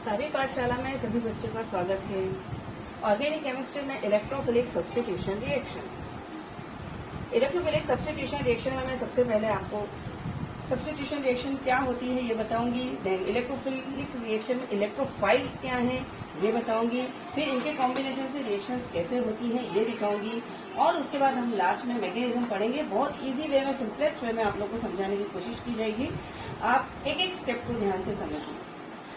सभी पाठशाला में सभी बच्चों का स्वागत है। ऑर्गेनिक केमिस्ट्री में electrophilic substitution reaction. Electrophilic substitution reaction में मैं सबसे पहले आपको सब्स्टिट्यूशन रिएक्शन क्या होती है ये बताऊंगी। देन इलेक्ट्रोफिलिक रिएक्शन में इलेक्ट्रोफाइल्स क्या हैं ये बताऊंगी। फिर इनके कॉम्बिनेशन से रिएक्शंस कैसे होती हैं ये दिखाऊंगी। और उसके बाद हम लास्ट में मैकेनिज्म पढ़ेंगे। बहुत इजी वे में, सिंपलेस्ट वे में आप लोग को समझाने की कोशिश की जाएगी। आप एक एक स्टेप को ध्यान से समझिए।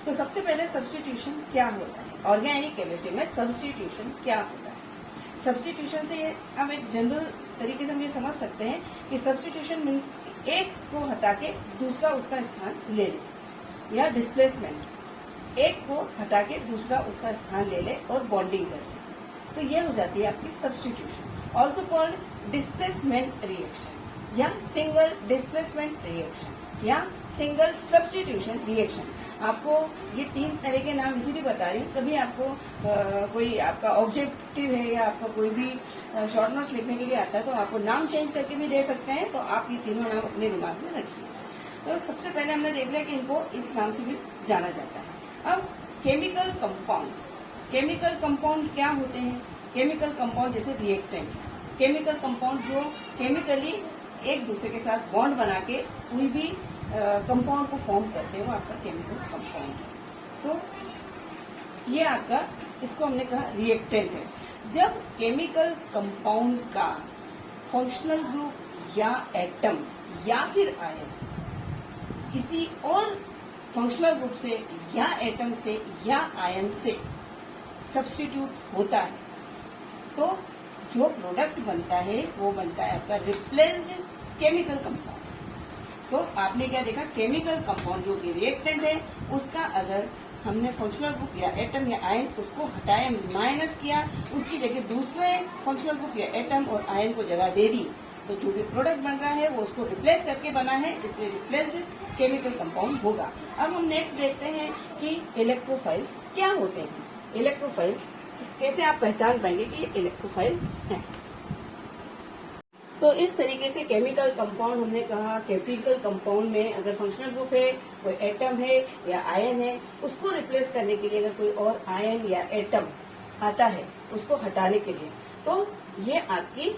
तो सबसे पहले सब्स्टिट्यूशन क्या होता है। ऑर्गेनिक केमिस्ट्री में सब्स्टिट्यूशन क्या होता है। सब्स्टिट्यूशन से हम एक जनरल तरीके से हम ये समझ सकते हैं कि सब्स्टिट्यूशन मीन्स एक को हटा के दूसरा उसका स्थान ले ले, या डिस्प्लेसमेंट, एक को हटा के दूसरा उसका स्थान ले ले और बॉन्डिंग कर ले। तो ये हो जाती है आपकी substitution. Also called displacement reaction या सिंगल डिस्प्लेसमेंट रिएक्शन या सिंगल सब्स्टिट्यूशन रिएक्शन। आपको ये तीन तरह के नाम इसीलिए बता रही हूँ। कभी आपको कोई आपका ऑब्जेक्टिव है या आपका कोई भी शॉर्ट नोट्स लिखने के लिए आता है तो आपको नाम चेंज करके भी दे सकते हैं। तो आप ये तीनों नाम अपने दिमाग में रखिए। तो सबसे पहले हमने देख लिया कि इनको इस नाम से भी जाना जाता है। अब केमिकल कंपाउंड्स। केमिकल कंपाउंड क्या होते हैं। केमिकल कंपाउंड जैसे रिएक्टेंट, केमिकल कंपाउंड जो केमिकली एक दूसरे के साथ बॉन्ड बना के कोई भी कंपाउंड को फॉर्म करते हैं वो आपका केमिकल कंपाउंड है। तो ये आपका, इसको हमने कहा रिएक्टेंट है। जब केमिकल कंपाउंड का फंक्शनल ग्रुप या एटम या फिर आयन किसी और फंक्शनल ग्रुप से या एटम से या आयन से सब्स्टिट्यूट होता है तो जो प्रोडक्ट बनता है वो बनता है आपका रिप्लेस्ड केमिकल कंपाउंड। तो आपने क्या देखा, केमिकल कंपाउंड जो कि रिएक्टेंट है उसका अगर हमने फंक्शनल ग्रुप या एटम या आयन उसको हटाया, माइनस किया, उसकी जगह दूसरे फंक्शनल ग्रुप या एटम और आयन को जगह दे दी, तो जो भी प्रोडक्ट बन रहा है वो उसको रिप्लेस करके बना है, इसलिए रिप्लेस्ड केमिकल कंपाउंड होगा। अब हम नेक्स्ट देखते हैं कि इलेक्ट्रोफाइल्स क्या होते हैं। इलेक्ट्रोफाइल्स कैसे आप पहचान पाएंगे कि ये इलेक्ट्रोफाइल्स हैं। तो इस तरीके से केमिकल कंपाउंड हमने कहा, केमिकल कंपाउंड में अगर फंक्शनल ग्रुप है, कोई एटम है या आयन है, उसको रिप्लेस करने के लिए अगर कोई और आयन या एटम आता है उसको हटाने के लिए, तो ये आपकी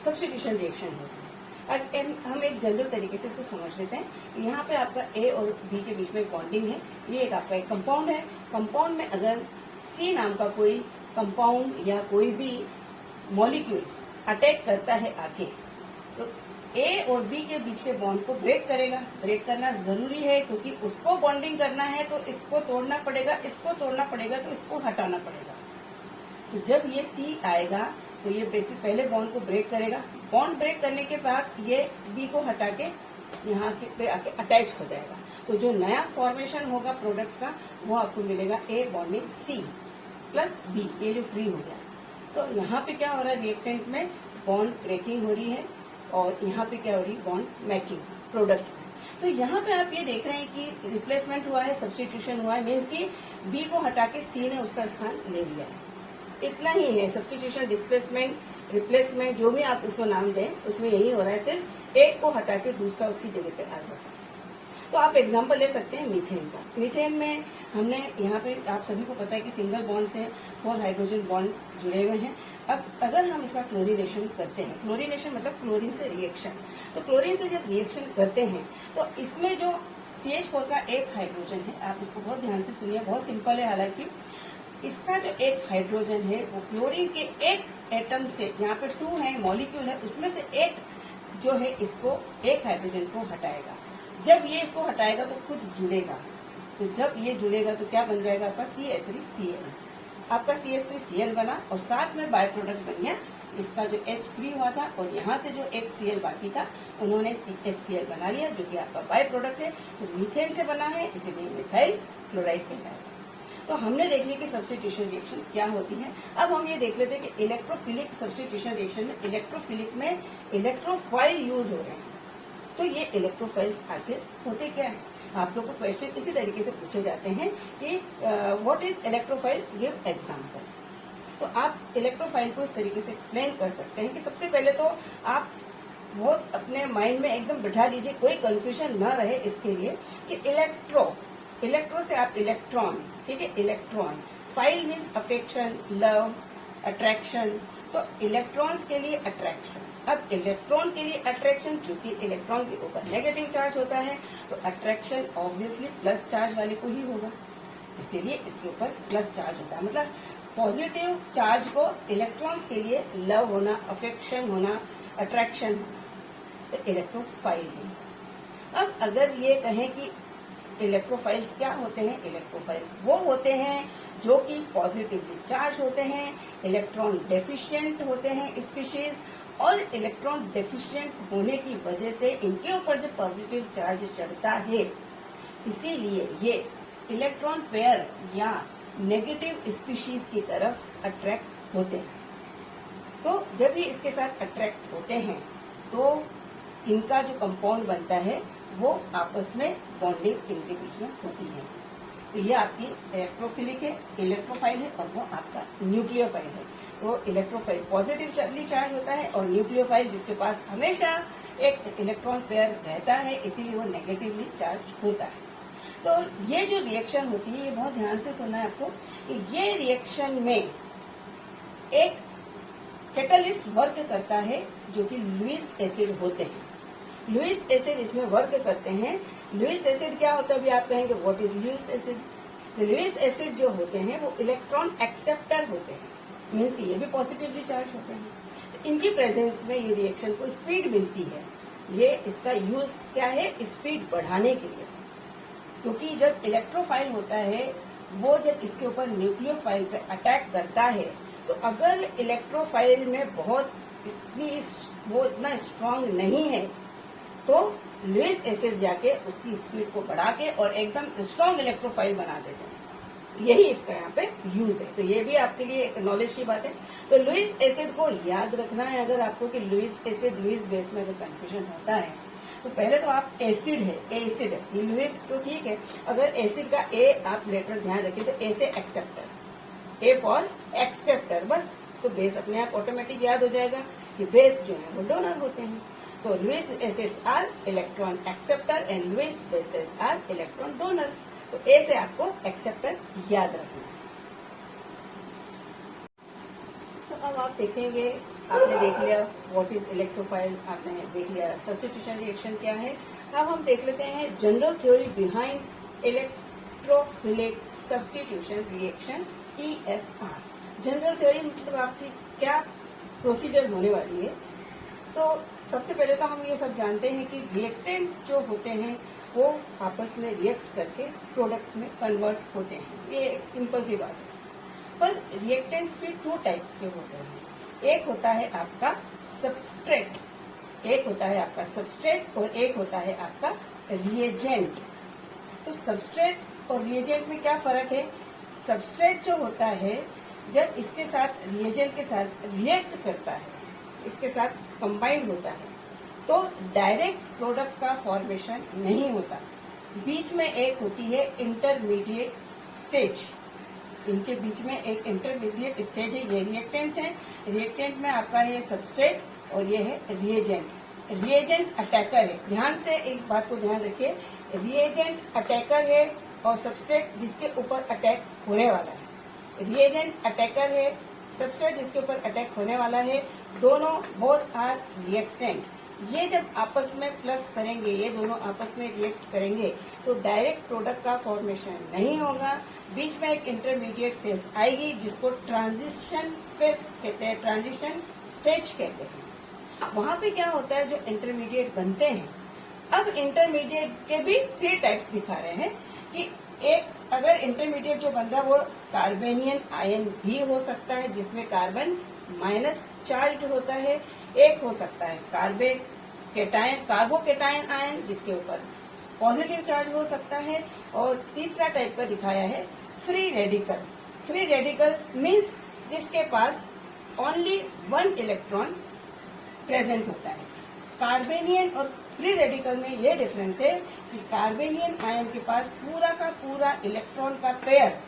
सब्स्टिट्यूशन रिएक्शन होगी। हम एक जनरल तरीके से इसको समझ लेते हैं। यहाँ पे आपका ए और बी के बीच में बॉन्डिंग है। ये एक आपका एक कंपाउंड है। कंपाउंड में अगर सी नाम का कोई कंपाउंड या कोई भी मॉलिक्यूल अटैक करता है आके, तो ए और बी के बीच के बॉन्ड को ब्रेक करेगा। ब्रेक करना जरूरी है क्योंकि उसको बॉन्डिंग करना है तो इसको तोड़ना पड़ेगा, इसको तोड़ना पड़ेगा तो इसको हटाना पड़ेगा। तो जब ये सी आएगा तो ये बेसिक पहले बॉन्ड को ब्रेक करेगा। बॉन्ड ब्रेक करने के बाद ये बी को हटा के यहाँ पे आके अटैच हो जाएगा। तो जो नया फॉर्मेशन होगा प्रोडक्ट का वो आपको मिलेगा ए बॉन्डिंग सी प्लस बी, ये जो फ्री हो गया। तो यहाँ पे क्या हो रहा है, रिएक्टेंट में बॉन्ड ब्रेकिंग हो रही है और यहाँ पे क्या हो रही है, बॉन्ड मेकिंग प्रोडक्ट। तो यहाँ पे आप ये देख रहे हैं कि रिप्लेसमेंट हुआ है, सब्स्टिट्यूशन हुआ है, मीन्स कि बी को हटा के सी ने उसका स्थान ले लिया है। इतना ही है। सब्स्टिट्यूशन, डिस्प्लेसमेंट, रिप्लेसमेंट, जो भी आप इसको नाम दें उसमें यही हो रहा है। सिर्फ एक को हटा के दूसरा उसकी जगह पे आ जाता है। तो आप एग्जाम्पल ले सकते हैं मीथेन का। मीथेन में हमने यहाँ पे, आप सभी को पता है कि सिंगल बॉन्ड से 4 हाइड्रोजन बॉन्ड जुड़े हुए हैं। अब अगर हम इसका क्लोरीनेशन करते हैं, क्लोरीनेशन मतलब क्लोरीन से रिएक्शन, तो क्लोरीन से जब रिएक्शन करते हैं तो इसमें जो CH4 का एक हाइड्रोजन है, आप इसको बहुत ध्यान से सुनिए, बहुत सिंपल है। हालांकि इसका जो एक हाइड्रोजन है वो क्लोरीन के एक एटम से, यहाँ पे 2 है मॉलिक्यूल है, उसमें से एक जो है इसको, एक हाइड्रोजन को हटाएगा। जब ये इसको हटाएगा तो खुद जुड़ेगा। तो जब ये जुड़ेगा तो क्या बन जाएगा आपका CH3Cl। आपका CH3Cl बना और साथ में बाय प्रोडक्ट बन गया। इसका जो H फ्री हुआ था और यहाँ से जो एक Cl बाकी था उन्होंने HCl बना लिया, जो कि आपका बाय प्रोडक्ट है। तो मीथेन से बना है, इसीलिए मिथाइल क्लोराइड कहलाता है। तो हमने देख लिया कि सब्स्टिट्यूशन रिएक्शन क्या होती है। अब हम ये देख लेते हैं कि इलेक्ट्रोफिलिक सब्स्टिट्यूशन रिएक्शन में, इलेक्ट्रोफिलिक में इलेक्ट्रोफाइल यूज हो रहे हैं। तो ये इलेक्ट्रोफाइल्स आखिर होते क्या है। आप लोग को क्वेश्चन इसी तरीके से पूछे जाते हैं कि what is electrophile, give example. तो आप इलेक्ट्रोफाइल को इस तरीके से एक्सप्लेन कर सकते हैं कि सबसे पहले तो आप बहुत अपने माइंड में एकदम बिठा लीजिए, कोई कंफ्यूजन ना रहे इसके लिए कि इलेक्ट्रो से आप इलेक्ट्रॉन, ठीक है, electron. File means affection, love, attraction. तो इलेक्ट्रॉन्स के लिए अट्रैक्शन। अब इलेक्ट्रॉन के लिए अट्रैक्शन, चूंकि इलेक्ट्रॉन के ऊपर नेगेटिव चार्ज होता है तो अट्रैक्शन ऑब्वियसली प्लस चार्ज वाले को ही होगा, इसीलिए इसके ऊपर प्लस चार्ज होता है। मतलब पॉजिटिव चार्ज को इलेक्ट्रॉन्स के लिए लव होना, अफेक्शन होना, अट्रैक्शन, तो इलेक्ट्रोफाइल है। अब अगर ये कहें कि इलेक्ट्रोफाइल्स क्या होते हैं, इलेक्ट्रोफाइल्स वो होते हैं जो कि पॉजिटिवली चार्ज होते हैं, इलेक्ट्रॉन डेफिशिएंट होते हैं स्पीशीज, और इलेक्ट्रॉन डेफिशिएंट होने की वजह से इनके ऊपर जब पॉजिटिव चार्ज चढ़ता है, इसीलिए ये इलेक्ट्रॉन पेयर या नेगेटिव स्पीशीज की तरफ अट्रैक्ट होते हैं। तो जब ये इसके साथ अट्रैक्ट होते हैं तो इनका जो कंपाउंड बनता है वो आपस में बॉन्डिंग इनके बीच में होती है। तो ये आपकी इलेक्ट्रोफिलिक है, इलेक्ट्रोफाइल है, और वो आपका न्यूक्लियोफाइल है। तो इलेक्ट्रोफाइल पॉजिटिवली चार्ज होता है और न्यूक्लियोफाइल जिसके पास हमेशा एक इलेक्ट्रॉन पेयर रहता है, इसीलिए वो नेगेटिवली चार्ज होता है। तो ये जो रिएक्शन होती है, ये बहुत ध्यान से सुनना है आपको कि ये रिएक्शन में एक कैटलिस्ट वर्क करता है जो कि लुईस एसिड होते हैं। लुईस एसिड इसमें वर्क करते हैं। लुईस एसिड क्या होता है, अभी आप कहेंगे what is Lewis acid. Lewis acid जो होते हैं वो इलेक्ट्रॉन एक्सेप्टर होते हैं, मीन्स ये भी पॉजिटिवली चार्ज होते हैं। तो इनकी प्रेजेंस में ये रिएक्शन को स्पीड मिलती है। ये इसका यूज क्या है, स्पीड बढ़ाने के लिए। क्योंकि जब इलेक्ट्रोफाइल होता है वो जब इसके ऊपर न्यूक्लियोफाइल पे अटैक करता है, तो अगर इलेक्ट्रोफाइल में बहुत वो इतना स्ट्रांग नहीं है तो लुईस एसिड जाके उसकी स्पीड को बढ़ा के और एकदम स्ट्रांग इलेक्ट्रोफाइल बना देते हैं। यही इसका यहाँ पे यूज है। तो ये भी आपके लिए एक नॉलेज की बात है। तो लुईस एसिड को याद रखना है अगर आपको कि लुईस एसिड लुईस बेस में अगर कंफ्यूजन होता है तो पहले तो आप एसिड है, एसिड है, ये लुईस तो ठीक है। अगर एसिड का ए आप लेटर ध्यान रखिए तो ए से एक्सेप्टर, ए फॉर एक्सेप्टर, बस। तो बेस अपने आप ऑटोमेटिक याद हो जाएगा कि बेस जो है वो डोनर होते हैं। तो Lewis acids are electron acceptor and Lewis bases are electron donor. तो ए से आपको एक्सेप्टर याद रखना है। तो अब आप देखेंगे, आपने देख लिया व्हाट इज इलेक्ट्रोफाइल, आपने देख लिया सब्स्टिट्यूशन रिएक्शन क्या है। अब हम देख लेते हैं general theory behind electrophilic substitution reaction, ESR। General theory मतलब आपकी क्या प्रोसीजर होने वाली है। तो सबसे पहले तो हम ये सब जानते हैं कि रिएक्टेंट्स जो होते हैं वो आपस में रिएक्ट करके प्रोडक्ट में कन्वर्ट होते हैं। ये एक सिंपल सी बात है। पर रिएक्टेंट्स भी 2 टाइप्स के होते हैं। एक होता है आपका सबस्ट्रेट, एक होता है आपका सबस्ट्रेट और एक होता है आपका रिएजेंट। तो सबस्ट्रेट और रिएजेंट में क्या फर्क है? सबस्ट्रेट जो होता है जब इसके साथ रिएजेंट के साथ रिएक्ट करता है, इसके साथ कंबाइंड होता है, तो डायरेक्ट प्रोडक्ट का फॉर्मेशन नहीं होता। बीच में एक होती है इंटरमीडिएट स्टेज, इनके बीच में एक इंटरमीडिएट स्टेज है। ये रिएक्टेंट्स हैं। रिएक्टेंट में आपका ये सबस्ट्रेट और ये है रिएजेंट। रिएजेंट अटैकर है। ध्यान से एक बात को ध्यान रखिए, रिएजेंट अटैकर है और सबस्ट्रेट जिसके ऊपर अटैक होने वाला है। रिएजेंट अटैकर है, सबस्ट्रेट जिसके ऊपर अटैक होने वाला है, दोनों बोथ आर रिएक्टेंट। ये जब आपस में प्लस करेंगे, ये दोनों आपस में रिएक्ट करेंगे तो डायरेक्ट प्रोडक्ट का फॉर्मेशन नहीं होगा। बीच में एक इंटरमीडिएट फेज आएगी जिसको ट्रांजिशन फेज कहते हैं, ट्रांजिशन स्टेज कहते हैं। वहां पे क्या होता है, जो इंटरमीडिएट बनते हैं, अब इंटरमीडिएट के भी 3 टाइप्स दिखा रहे हैं कि एक अगर इंटरमीडिएट जो बन रहा है वो कार्बेनियन आयन भी हो सकता है जिसमें कार्बन माइनस चार्ज होता है। एक हो सकता है कार्बोकेटायन आयन जिसके ऊपर पॉजिटिव चार्ज हो सकता है। और तीसरा टाइप का दिखाया है free radical. Free radical means जिसके पास ओनली 1 इलेक्ट्रॉन प्रेजेंट होता है। कार्बेनियन और फ्री रेडिकल में ये डिफरेंस है कि कार्बेनियन आयन के पास पूरा का पूरा इलेक्ट्रॉन का पेयर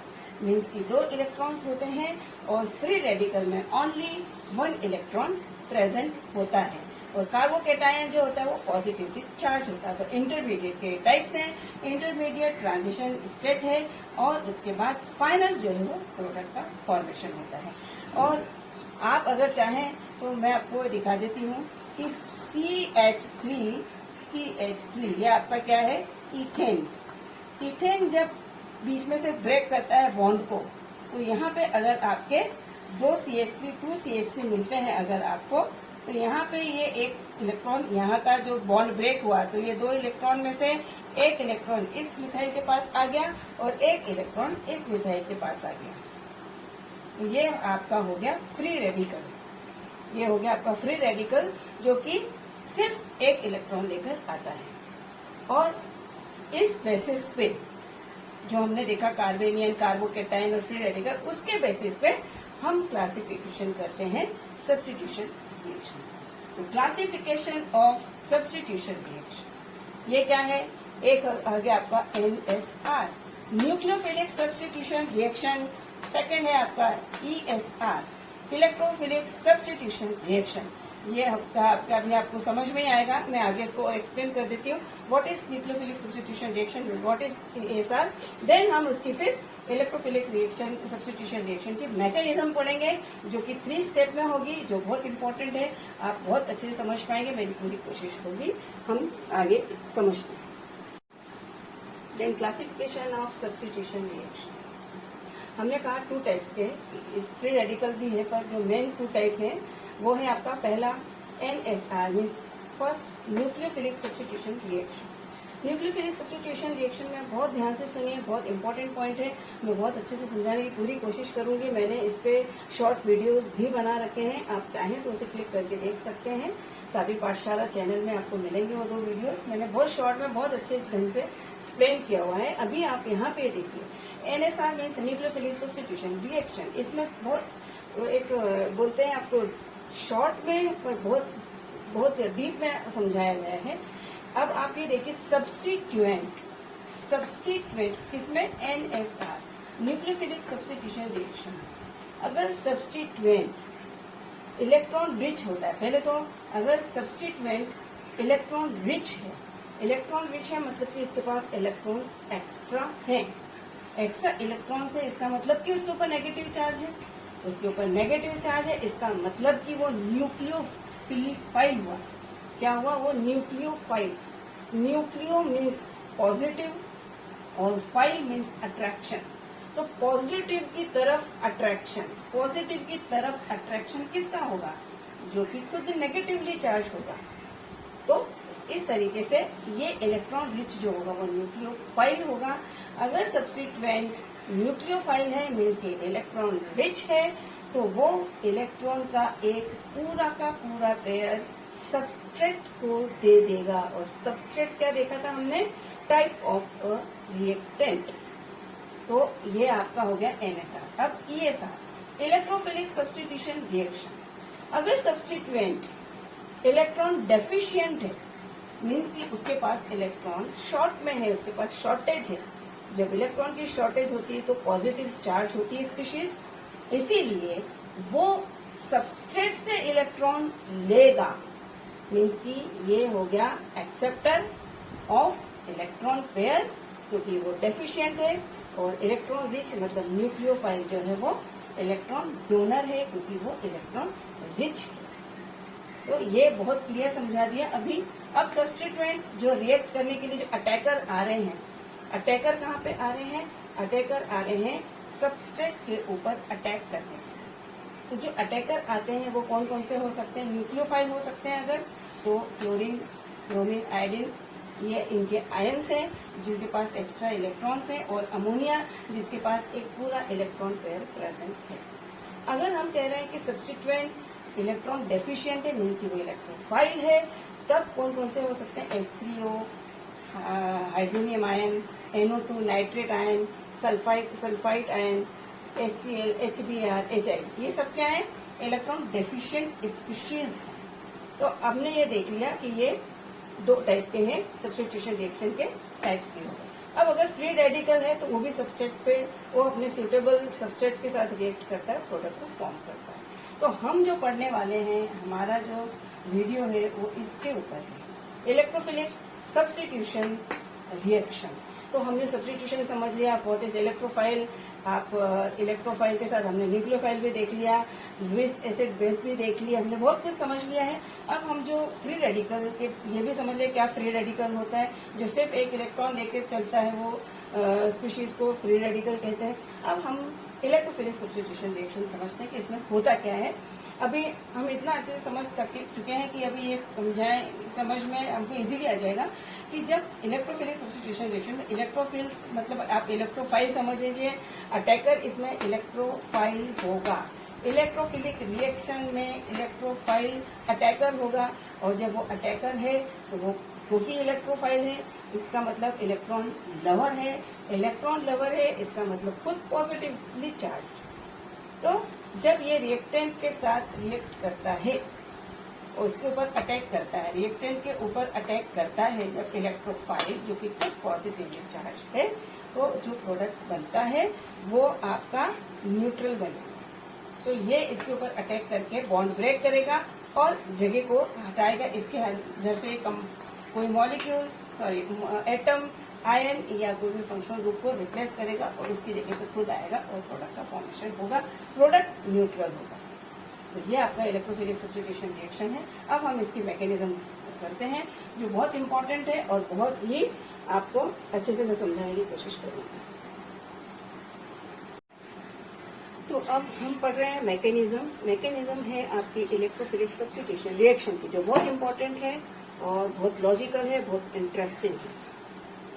मीन्स कि 2 इलेक्ट्रॉन्स होते हैं और फ्री रेडिकल में ओनली 1 इलेक्ट्रॉन प्रेजेंट होता है। और कार्बोकेटायन जो होता है वो पॉजिटिवली चार्ज होता है। तो इंटरमीडिएट के टाइप्स हैं, इंटरमीडिएट ट्रांजिशन स्टेट है, और उसके बाद फाइनल जो है वो प्रोडक्ट का फॉर्मेशन होता है। और आप अगर चाहें तो मैं आपको दिखा देती हूँ कि CH3 ये आपका क्या है, इथेन। इथेन जब बीच में से ब्रेक करता है बॉन्ड को, तो यहाँ पे अगर आपके 2 CH3 मिलते हैं अगर आपको, तो यहाँ पे ये एक इलेक्ट्रॉन, यहाँ का जो बॉन्ड ब्रेक हुआ, तो ये 2 इलेक्ट्रॉन में से एक इलेक्ट्रॉन इस मिथाइल के पास आ गया और एक इलेक्ट्रॉन इस मिथाइल के पास आ गया। तो ये आपका हो गया फ्री रेडिकल। ये हो गया आपका फ्री रेडिकल जो कि सिर्फ एक इलेक्ट्रॉन लेकर आता है। और इस बेसिस पे जो हमने देखा कार्बेनियन, कार्बोकेटायन और फ्री रेडिकल, उसके बेसिस पे हम क्लासिफिकेशन करते हैं सब्स्टिट्यूशन रिएक्शन। तो क्लासिफिकेशन ऑफ सब्स्टिट्यूशन रिएक्शन ये क्या है, एक आ गया आपका NSR, nucleophilic substitution reaction. Second है आपका ESR, इलेक्ट्रोफिलिक सब्स्टिट्यूशन रिएक्शन। ये आपका अभी आपको समझ में आएगा, मैं आगे इसको और एक्सप्लेन कर देती हूँ। What is nucleophilic substitution reaction, what is ESR, then हम उसकी फिर इलेक्ट्रोफिलिक रिएक्शन सब्स्टिट्यूशन रिएक्शन की मैकेनिज्म पढ़ेंगे, जो कि 3 स्टेप में होगी, जो बहुत इंपॉर्टेंट है। आप बहुत अच्छे से समझ पाएंगे, मेरी पूरी कोशिश होगी हम आगे समझते हैं। Then classification of substitution reaction, हमने कहा 2 टाइप्स के, फ्री रेडिकल भी है, पर जो मेन 2 टाइप है वो है आपका पहला NSR means first nucleophilic substitution reaction. Nucleophilic substitution reaction में बहुत ध्यान से सुनिए, बहुत इंपॉर्टेंट पॉइंट है, मैं बहुत अच्छे से समझाने की पूरी कोशिश करूंगी। मैंने इस पे शॉर्ट वीडियोस भी बना रखे हैं, आप चाहें तो उसे क्लिक करके देख सकते हैं। साबी पाठशाला चैनल में आपको मिलेंगे वो 2 वीडियोस, मैंने बहुत शॉर्ट में बहुत अच्छे ढंग से एक्सप्लेन किया हुआ है। अभी आप यहाँ पे देखिए NSR means nucleophilic substitution reaction. इसमें बहुत एक बोलते हैं आपको शॉर्ट में, पर बहुत डीप में समझाया गया है। अब आप ये देखिए सब्स्टिट्यूएंट किसमें, NSR, न्यूक्लियोफिलिक सब्स्टिट्यूशन रिएक्शन। अगर सब्स्टिट्यूएंट इलेक्ट्रॉन रिच होता है, पहले तो अगर सब्स्टिट्यूएंट इलेक्ट्रॉन रिच है मतलब कि इसके पास इलेक्ट्रॉन्स एक्स्ट्रा हैं। एक्स्ट्रा इलेक्ट्रॉन्स है, इसका मतलब कि उसके ऊपर नेगेटिव चार्ज है, उसके ऊपर नेगेटिव चार्ज है, इसका मतलब कि वो न्यूक्लियोफाइल हुआ। क्या हुआ, वो न्यूक्लियोफाइल। न्यूक्लियो मीन्स पॉजिटिव और फाइल मीन्स अट्रैक्शन। तो पॉजिटिव की तरफ अट्रैक्शन किसका होगा, जो कि खुद नेगेटिवली चार्ज होगा। तो इस तरीके से ये इलेक्ट्रॉन रिच जो होगा वो न्यूक्लियोफाइल होगा। अगर सब्स्टिट्यूएंट न्यूक्लियोफाइल है मीन्स कि इलेक्ट्रॉन रिच है, तो वो इलेक्ट्रॉन का एक पूरा का पूरा पेयर सबस्ट्रेट को दे देगा। और सबस्ट्रेट क्या देखा था हमने, टाइप ऑफ अ रिएक्टेंट। तो ये आपका हो गया NSR। अब ESR, इलेक्ट्रोफिलिक सब्स्टिट्यूशन रिएक्शन। अगर सब्स्टिट्यूएंट इलेक्ट्रॉन डेफिशिएंट है मीन्स कि उसके पास इलेक्ट्रॉन शॉर्ट में है, उसके पास शॉर्टेज है। जब इलेक्ट्रॉन की शॉर्टेज होती है तो पॉजिटिव चार्ज होती है स्पीशीज, इसीलिए वो सबस्ट्रेट से इलेक्ट्रॉन लेगा। मीन्स कि ये हो गया एक्सेप्टर ऑफ इलेक्ट्रॉन पेयर, क्योंकि वो डेफिशिएंट है। और इलेक्ट्रॉन रिच मतलब न्यूक्लियोफाइल जो है वो इलेक्ट्रॉन डोनर है, क्योंकि वो इलेक्ट्रॉन रिच है। तो ये बहुत क्लियर समझा दिया अभी। अब सब्स्टिट्यूएंट जो रिएक्ट करने के लिए जो अटैकर आ रहे हैं, अटैकर कहाँ पे आ रहे हैं, अटैकर आ रहे हैं सबस्ट्रेट के ऊपर अटैक करने। तो जो अटैकर आते हैं वो कौन कौन से हो सकते हैं, न्यूक्लियोफाइल हो सकते हैं अगर तो क्लोरीन, ब्रोमीन, आयोडीन, ये इनके आयंस हैं जिनके पास एक्स्ट्रा इलेक्ट्रॉन्स हैं, और अमोनिया जिसके पास एक पूरा इलेक्ट्रॉन पेयर प्रेजेंट है। अगर हम कह रहे हैं कि सब्स्टिट्यूएंट इलेक्ट्रॉन डेफिशिएंट है मीन्स कि वो इलेक्ट्रोफाइल है, तब कौन कौन से हो सकते हैं, H3O, hydronium ion, NO2, nitrate ion, sulphide ion, HCl, HBr, HI, ये सब क्या है, इलेक्ट्रॉन डेफिशिएंट स्पीशीज है। तो हमने ये देख लिया कि ये 2 टाइप के हैं, सब्स्टिट्यूशन रिएक्शन के टाइप्स के हो गए। अब अगर फ्री रेडिकल है तो वो भी सबस्ट्रेट पे, वो अपने सुटेबल सबस्ट्रेट के साथ रिएक्ट करता है, प्रोडक्ट को फॉर्म करता है। तो हम जो पढ़ने वाले हैं, हमारा जो वीडियो है वो इसके ऊपर है, इलेक्ट्रोफिलिक सब्स्टिट्यूशन रिएक्शन। तो हमने सब्स्टिट्यूशन समझ लिया, व्हाट इज इलेक्ट्रोफाइल। आप इलेक्ट्रोफाइल के साथ हमने न्यूक्लियोफाइल भी देख लिया, लुईस एसिड बेस भी देख लिया, हमने बहुत कुछ समझ लिया है। अब हम जो फ्री रेडिकल के ये भी समझ लिया क्या फ्री रेडिकल होता है, जो सिर्फ एक इलेक्ट्रॉन लेकर चलता है वो स्पीशीज को फ्री रेडिकल कहते हैं। अब हम इलेक्ट्रोफिलिक सब्स्टिट्यूशन रिएक्शन समझते हैं कि इसमें होता क्या है। अभी हम इतना अच्छे से समझ चुके हैं कि अभी ये समझ में हमको इजीली आ जाएगा कि जब इलेक्ट्रोफिलिक सब्स्टिट्यूशन रिएक्शन में इलेक्ट्रोफिल्स मतलब आप इलेक्ट्रोफाइल समझ लीजिए, अटैकर इसमें इलेक्ट्रोफाइल होगा। इलेक्ट्रोफिलिक रिएक्शन में इलेक्ट्रोफाइल अटैकर होगा, और जब वो अटैकर है तो वो क्योंकि इलेक्ट्रोफाइल है इसका मतलब इलेक्ट्रॉन लवर है, इलेक्ट्रॉन लवर है इसका मतलब खुद पॉजिटिवली चार्ज। तो जब ये रिएक्टेंट के साथ रिएक्ट करता है और उसके ऊपर अटैक करता है, रिएक्टेंट के ऊपर अटैक करता है जब इलेक्ट्रोफाइल जो कि खुद पॉजिटिवली चार्ज है, तो जो प्रोडक्ट बनता है वो आपका न्यूट्रल बनेगा। तो ये इसके ऊपर अटैक करके बॉन्ड ब्रेक करेगा और जगह को हटाएगा, इसके अंदर से कोई मॉलिक्यूल एटम आयन या कोई भी फंक्शनल ग्रुप को रिप्लेस करेगा और उसकी जगह पे खुद आएगा और प्रोडक्ट का फॉर्मेशन होगा, प्रोडक्ट न्यूट्रल होगा। तो ये आपका इलेक्ट्रोफिलिक सब्स्टिट्यूशन रिएक्शन है। अब हम इसकी मैकेनिज्म करते हैं जो बहुत इंपॉर्टेंट है और बहुत ही आपको अच्छे से मैं समझाने की कोशिश करूंगा। तो अब हम पढ़ रहे हैं मैकेनिज्म। मैकेनिज्म है आपकी इलेक्ट्रोफिलिक सब्स्टिट्यूशन रिएक्शन की, जो बहुत इंपॉर्टेंट है और बहुत लॉजिकल है, बहुत इंटरेस्टिंग है।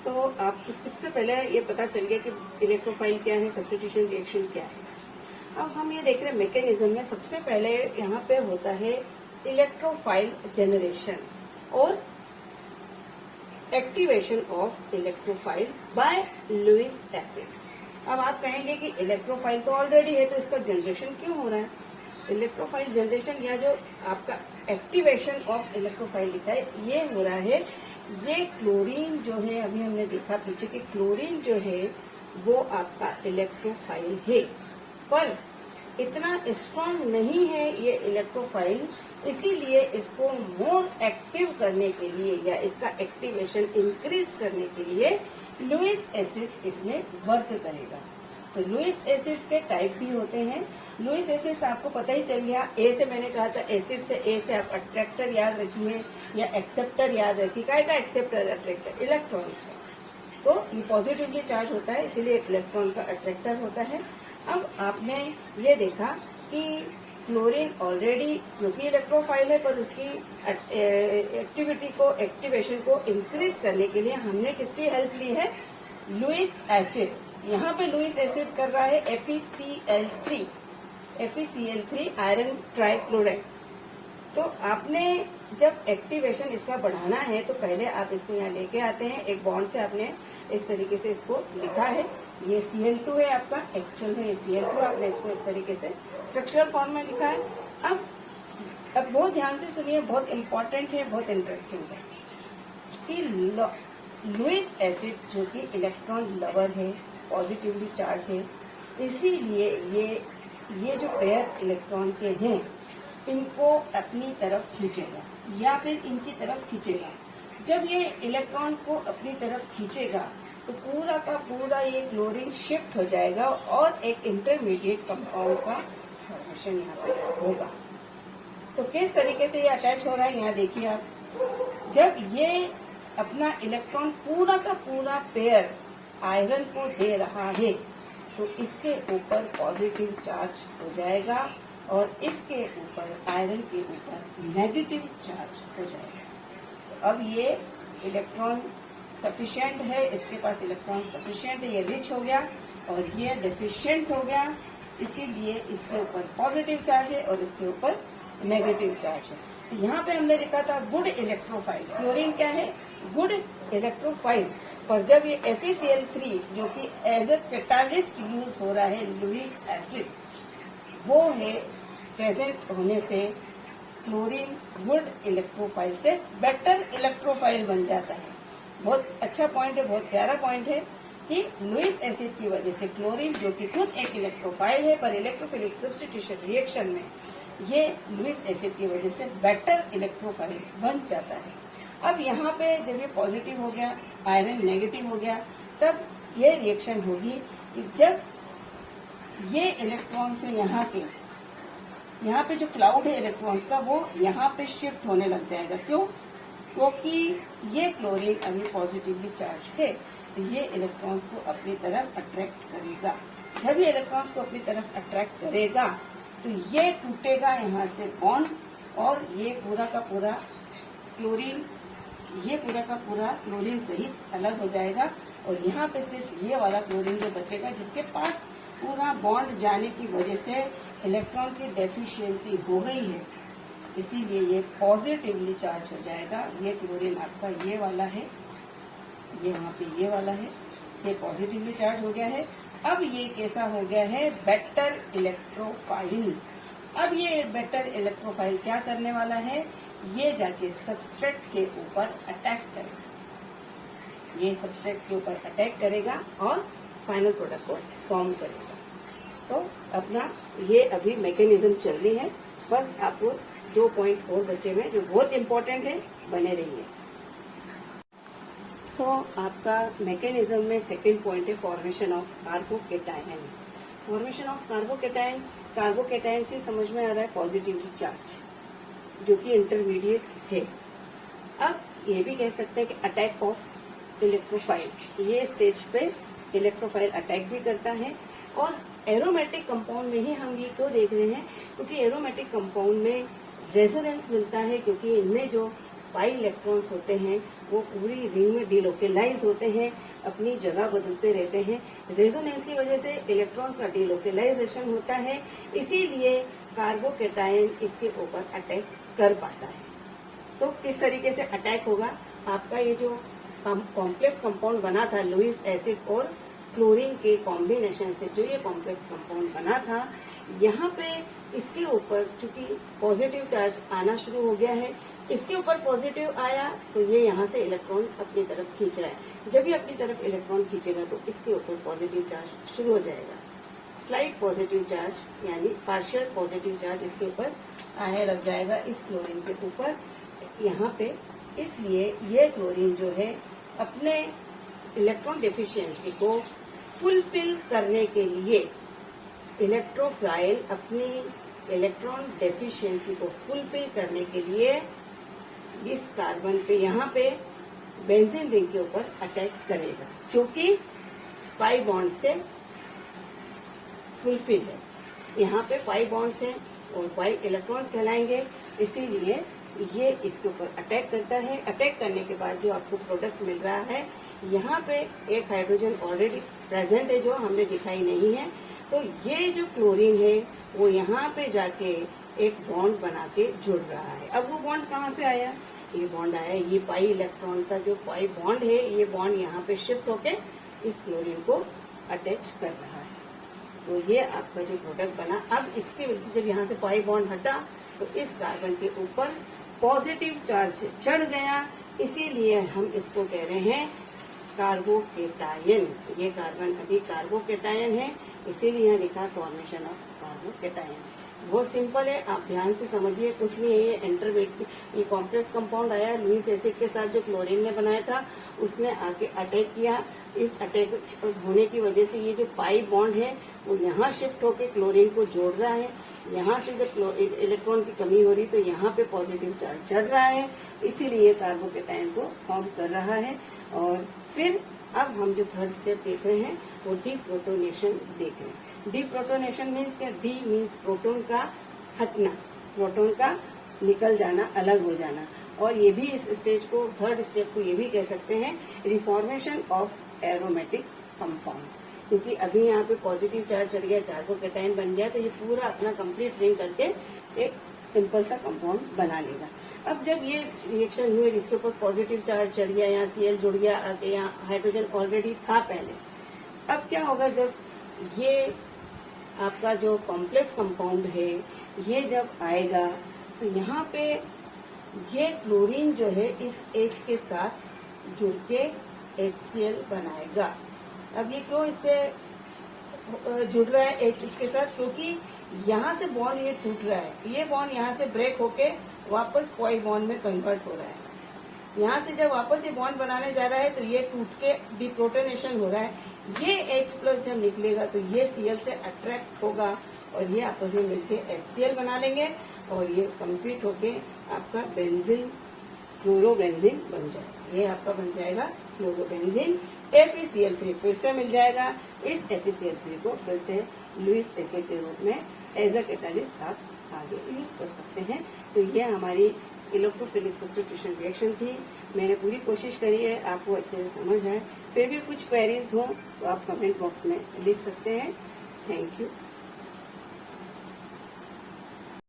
तो आप सबसे पहले ये पता चल गया कि इलेक्ट्रोफाइल क्या है, सब्स्टिट्यूशन रिएक्शन क्या है। अब हम ये देख रहे हैं मैकेनिज्म में सबसे पहले यहाँ पे होता है इलेक्ट्रोफाइल जनरेशन और activation of electrophile by Lewis acid. अब आप कहेंगे कि इलेक्ट्रोफाइल तो ऑलरेडी है तो इसका जनरेशन क्यों हो रहा है। इलेक्ट्रोफाइल जनरेशन या जो आपका एक्टिवेशन ऑफ इलेक्ट्रोफाइल लिखा है ये हो रहा है, ये क्लोरीन जो है अभी हमने देखा पीछे कि क्लोरीन जो है वो आपका इलेक्ट्रोफाइल है, पर इतना स्ट्रांग नहीं है ये इलेक्ट्रोफाइल, इसीलिए इसको मोर एक्टिव करने के लिए या इसका एक्टिवेशन इंक्रीज करने के लिए लुईस एसिड इसमें वर्क करेगा। तो लुईस एसिड्स के टाइप भी होते हैं। लुईस एसिड्स आपको पता ही चल गया, ए से मैंने कहा था एसिड से, ए से आप अट्रैक्टर याद रखिए या एक्सेप्टर याद रखिए। काय का एक्सेप्टर अट्रैक्टर इलेक्ट्रॉन्स का, तो ये पॉजिटिवली चार्ज होता है इसीलिए इलेक्ट्रॉन का अट्रैक्टर होता है। अब आपने ये देखा कि क्लोरीन ऑलरेडी क्योंकि इलेक्ट्रोफाइल है पर उसकी एक्टिविटी को एक्टिवेशन को इंक्रीज करने के लिए हमने किसकी हेल्प ली है, लुईस एसिड। यहाँ पे लुईस एसिड कर रहा है FeCl3 आयरन ट्राइक्लोराइड। तो आपने जब एक्टिवेशन इसका बढ़ाना है तो पहले आप इसको यहाँ लेके आते हैं, एक बॉन्ड से आपने इस तरीके से इसको लिखा है, ये Cl2 है आपका, एक्चुअल में ये Cl2, आपने इसको इस तरीके से स्ट्रक्चरल फॉर्म में लिखा है। अब बहुत ध्यान से सुनिए, बहुत इंपॉर्टेंट है, बहुत इंटरेस्टिंग है कि लुईस एसिड जो कि इलेक्ट्रॉन लवर है, पॉजिटिवली चार्ज है, इसीलिए ये जो पेयर इलेक्ट्रॉन के हैं इनको अपनी तरफ खींचेगा या फिर इनकी तरफ खींचेगा। जब ये इलेक्ट्रॉन को अपनी तरफ खींचेगा तो पूरा का पूरा ये क्लोरीन शिफ्ट हो जाएगा और एक इंटरमीडिएट कंपाउंड का फॉर्मेशन यहाँ पे होगा। तो किस तरीके से ये अटैच हो रहा है यहाँ देखिए आप, जब ये अपना इलेक्ट्रॉन पूरा का पूरा पेयर आयरन को दे रहा है तो इसके ऊपर पॉजिटिव चार्ज हो जाएगा और इसके ऊपर आयरन के ऊपर नेगेटिव चार्ज हो जाएगा। तो अब ये इलेक्ट्रॉन सफिशिएंट है, इसके पास इलेक्ट्रॉन सफिशिएंट है, ये रिच हो गया और ये डेफिशिएंट हो गया, इसीलिए इसके ऊपर पॉजिटिव चार्ज है और इसके ऊपर नेगेटिव चार्ज है। तो यहाँ पे हमने लिखा था गुड इलेक्ट्रोफाइल, क्लोरीन क्या है, गुड इलेक्ट्रोफाइल, पर जब ये FeCl3 जो कि एज ए कैटालिस्ट यूज हो रहा है लुईस एसिड, वो है प्रेजेंट होने से क्लोरीन गुड इलेक्ट्रोफाइल से बेटर इलेक्ट्रोफाइल बन जाता है। बहुत अच्छा पॉइंट है, बहुत प्यारा पॉइंट है कि लुईस एसिड की वजह से क्लोरीन जो कि खुद एक इलेक्ट्रोफाइल है पर इलेक्ट्रोफिलिक सब्स्टिट्यूशन रिएक्शन में ये लुईस एसिड की वजह से बेटर इलेक्ट्रोफाइल बन जाता है। अब यहाँ पे जब ये पॉजिटिव हो गया, आयरन नेगेटिव हो गया, तब ये रिएक्शन होगी कि जब ये इलेक्ट्रॉन से यहाँ पे जो क्लाउड है इलेक्ट्रॉन्स का, वो यहाँ पे शिफ्ट होने लग जाएगा। क्यों? क्योंकि ये क्लोरीन अभी पॉजिटिवली चार्ज है, तो ये इलेक्ट्रॉन्स को अपनी तरफ अट्रैक्ट करेगा। जब ये इलेक्ट्रॉन्स को अपनी तरफ अट्रैक्ट करेगा तो ये टूटेगा यहाँ से बॉन्ड, और ये पूरा का पूरा क्लोरीन सहित अलग हो जाएगा। और यहाँ पे सिर्फ ये वाला क्लोरीन जो बचेगा, जिसके पास पूरा बॉन्ड जाने की वजह से इलेक्ट्रॉन की डेफिशिएंसी हो गई है, इसीलिए ये पॉजिटिवली चार्ज हो जाएगा। ये क्लोरीन आपका ये वाला है, ये वहाँ पे ये वाला है, ये पॉजिटिवली चार्ज हो गया है। अब ये कैसा हो गया है? Better electrophile. अब ये बेटर इलेक्ट्रोफाइल क्या करने वाला है? ये जाके सबस्ट्रेट के ऊपर अटैक करेगा। ये सबस्ट्रेट के ऊपर अटैक करेगा और फाइनल प्रोडक्ट को फॉर्म करेगा। तो अपना ये अभी मैकेनिज्म चल रही है। बस आपको 2 पॉइंट और बचे हुए जो बहुत इंपॉर्टेंट है, बने रहिए। तो आपका मैकेनिज्म में सेकंड पॉइंट है formation of carbocation. Formation of carbocation, carbocation से समझ में आ रहा है पॉजिटिवली चार्ज, जो कि इंटरमीडिएट है। अब ये भी कह सकते हैं कि अटैक ऑफ इलेक्ट्रोफाइल, ये स्टेज पे इलेक्ट्रोफाइल अटैक भी करता है। और एरोमेटिक कंपाउंड में ही हम ये क्यों देख रहे हैं? क्योंकि एरोमेटिक कंपाउंड में रेजोनेंस मिलता है, क्योंकि इनमें जो पाई इलेक्ट्रॉन्स होते हैं वो पूरी रिंग में डिलोकेलाइज होते हैं, अपनी जगह बदलते रहते हैं। रेजोनेंस की वजह से इलेक्ट्रॉन्स का डिलोकेलाइजेशन होता है, इसीलिए कार्बोकेटायन इसके ऊपर अटैक कर पाता है। तो किस तरीके से अटैक होगा? आपका ये जो कॉम्प्लेक्स कंपाउंड बना था लुईस एसिड और क्लोरीन के कॉम्बिनेशन से, जो ये कॉम्प्लेक्स कंपाउंड बना था, यहाँ पे इसके ऊपर चूंकि पॉजिटिव चार्ज आना शुरू हो गया है, इसके ऊपर पॉजिटिव आया तो ये यहाँ से इलेक्ट्रॉन अपनी तरफ खींच रहा है। जब ये अपनी तरफ इलेक्ट्रॉन खींचेगा तो इसके ऊपर पॉजिटिव चार्ज शुरू हो जाएगा। स्लाइट पॉजिटिव चार्ज यानी पार्शियल पॉजिटिव चार्ज इसके ऊपर आने लग जाएगा इस क्लोरीन के ऊपर यहाँ पे। इसलिए ये क्लोरीन जो है अपने इलेक्ट्रॉन डेफिशिएंसी को फुलफिल करने के लिए, इलेक्ट्रोफाइल अपनी इलेक्ट्रॉन डेफिशिएंसी को फुलफिल करने के लिए इस कार्बन पे यहाँ पे बेंजीन रिंग के ऊपर अटैक करेगा, जो कि पाई बॉन्ड से फुलफिल है। यहाँ पे पाई बॉन्ड्स हैं और पाई इलेक्ट्रॉन्स कहलाएंगे, इसीलिए ये इसके ऊपर अटैक करता है। अटैक करने के बाद जो आपको प्रोडक्ट मिल रहा है, यहाँ पे एक हाइड्रोजन ऑलरेडी प्रेजेंट है जो हमने दिखाई नहीं है। तो ये जो क्लोरीन है वो यहाँ पे जाके एक बॉन्ड बना के जुड़ रहा है। अब वो बॉन्ड कहाँ से आया? ये बॉन्ड आया, ये पाई इलेक्ट्रॉन का जो पाई बॉन्ड है, ये बॉन्ड यहाँ पे शिफ्ट होके इस क्लोरीन को अटैच कर रहा है। तो ये आपका जो प्रोडक्ट बना, अब इसकी वजह से जब यहाँ से पाई बॉन्ड हटा तो इस कार्बन के ऊपर पॉजिटिव चार्ज चढ़ गया, इसीलिए हम इसको कह रहे हैं कार्बोकेटायन। ये कार्बन अभी कार्बोकेटायन है, इसीलिए यहाँ लिखा फॉर्मेशन ऑफ कार्बोकेटायन। बहुत सिंपल है, आप ध्यान से समझिए, कुछ नहीं है। ये इंटरमीडिएट, ये कॉम्प्लेक्स कंपाउंड आया लुईस एसिड के साथ जो क्लोरीन ने बनाया था, उसने आके अटैक किया। इस अटैक होने की वजह से ये जो पाई बॉन्ड है वो यहाँ शिफ्ट होके क्लोरीन को जोड़ रहा है। यहाँ से जब इलेक्ट्रॉन की कमी हो रही तो यहाँ पे पॉजिटिव चार्ज चढ़ रहा है, इसीलिए कार्बोकेटायन को फॉर्म कर रहा है। और फिर अब हम जो थर्ड स्टेप देख रहे हैं वो डीप्रोटोनेशन देख रहे हैं। डीप्रोटोनेशन मीन्स क्या? डी मीन्स प्रोटॉन का हटना, प्रोटॉन का निकल जाना, अलग हो जाना। और ये भी इस स्टेज को, थर्ड स्टेप को ये भी कह सकते हैं रिफॉर्मेशन ऑफ एरोमेटिक कंपाउंड, क्योंकि अभी यहाँ पे पॉजिटिव चार्ज चढ़ गया, कार्बोकेटायन बन गया, तो ये पूरा अपना कंप्लीट रिंग करके एक सिंपल सा कंपाउंड बना लेगा। अब जब ये रिएक्शन हुए, जिसके ऊपर पॉजिटिव चार्ज चढ़ गया, यहाँ Cl जुड़ गया, यहाँ हाइड्रोजन ऑलरेडी था पहले। अब क्या होगा? जब ये आपका जो कॉम्प्लेक्स कंपाउंड है ये जब आएगा तो यहाँ पे ये क्लोरीन जो है इस H के साथ जुड़ के HCl बनाएगा। अब ये क्यों इससे जुड़ रहा है H इसके साथ, क्योंकि यहाँ से बॉन्ड ये टूट रहा है, ये बॉन्ड यहाँ से ब्रेक होके वापस कॉइल बॉन्ड में कन्वर्ट हो रहा है। यहाँ से जब वापस ये बॉन्ड बनाने जा रहा है तो ये टूट के डिप्रोटोनेशन हो रहा है। ये H+ जब निकलेगा तो ये Cl से अट्रैक्ट होगा और ये आपस में मिलके HCl बना लेंगे और ये कंप्लीट होके आपका बेंजीन क्लोरोबेंजीन बन जाएगा। ये आपका बन जाएगा क्लोरोबेंजीन। FeCl3 फिर से मिल जाएगा। इस FeCl3 को फिर से लुईस एसिड के रूप में एज अ कैटालिस्ट आप आगे यूज कर सकते हैं। तो ये हमारी इलेक्ट्रोफिलिक सब्स्टिट्यूशन रिएक्शन थी। मैंने पूरी कोशिश करी है आपको अच्छे से समझ आए। फिर भी कुछ क्वेरीज हो तो आप कमेंट बॉक्स में लिख सकते हैं। Thank you.